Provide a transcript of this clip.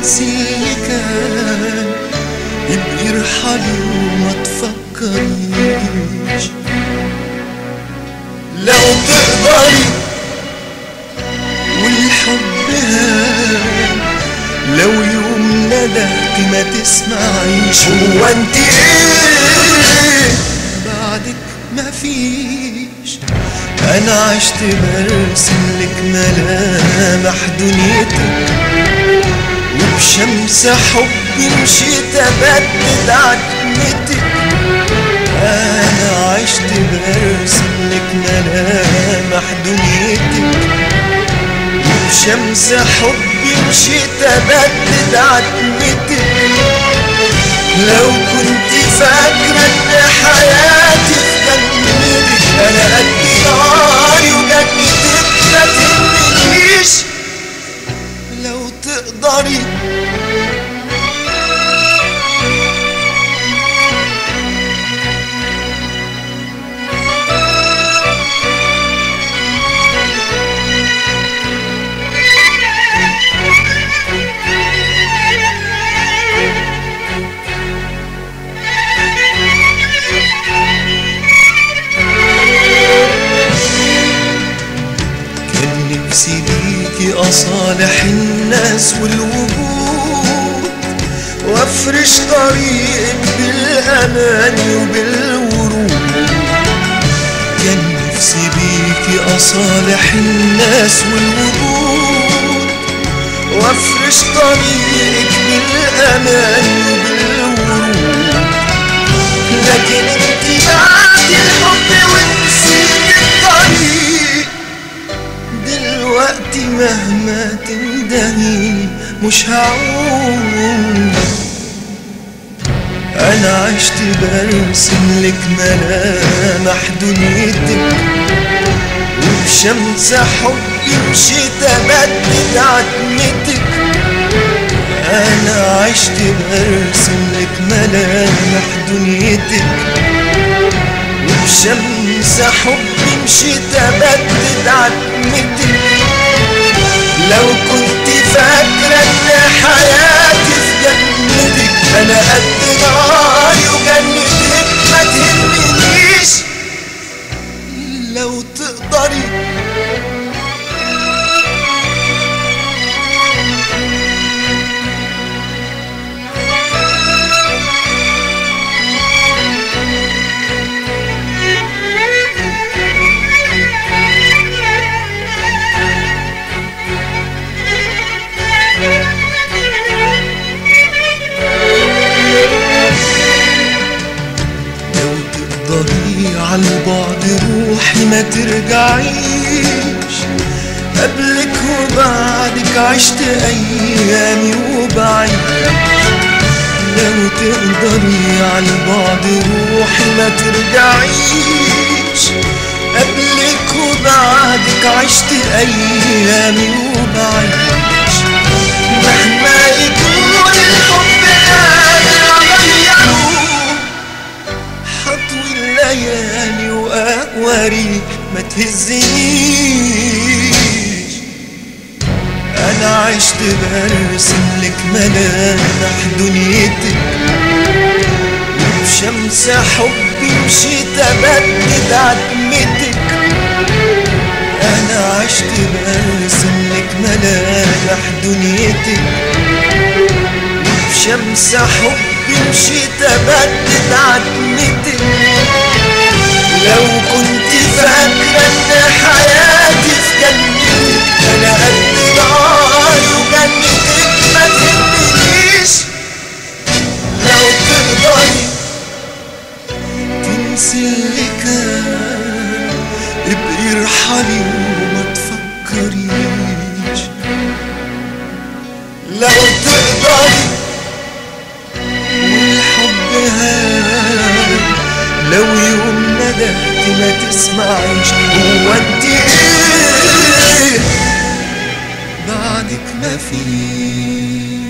تنسي اللي كان، ابقي ارحلي وما تفكريش. لو تقدري والحب هان، لو يوم ندهت ما تسمعيش. هو انت ايه بعدك ما فيش؟ انا عشت برسم لك ملامح دنيتك، وبشمس حبي مشيت ابدد عتمتك. انا عشت برسم لك ملامح دنيتك، وبشمس حبي مشيت ابدد عتمتك. لو كنت فاكرة ان حياتي في جنتك، انا قد ناري وجنتك ما تهمنيش. لو تقدري نفسي بيكي أصالح الناس والوجود، وافرش طريقك بالأمان وبالورود. كان نفسي بيكي أصالح الناس والوجود، وافرش طريقك بالأمان وبالورود. لكن انتي بعد الحب ونسيت الطريق، دلوقتي مهما تندهيني مش هعود. انا عشت برسم لك ملامح دنيتك، وبشمس حبي مشيت ابدد عتمتك. انا عشت برسم لك ملامح دنيتك، وبشمس حبي مشيت ابدد عتمتك. لو كنت فاكرة ان حياتي في جنتك، انا قد ناري وجنتك ما تهمنيش. لو تقدري عالبعد روحي ما ترجعيش. قبلك وبعدك عشت ايامي وبعيش. لو تقدري عالبعد روحي ما ترجعيش. قبلك وبعدك عشت ايامي وبعيش. مهما يكون الحب قادر اغيره، حطوي الليالي واقواريك ما تهزنيش. انا عشت برسم لك ملامح دنيتك، وبشمس حبي مشيت ابدد عتمتك. انا عشت برسم لك ملامح دنيتك، وبشمس حبي مشيت ابدد عتمتك. لو كنت فاكرة ان حياتي في جنتك، انا قد ناري وجنتك ما تهمنيش. لو تقدري تنسي اللي كان، ابقي ارحلي وما تفكريش. لو تقدري والحب هان، لو يوم ندهت ما تسمعيش. هو انت ايه بعدك ما فيش؟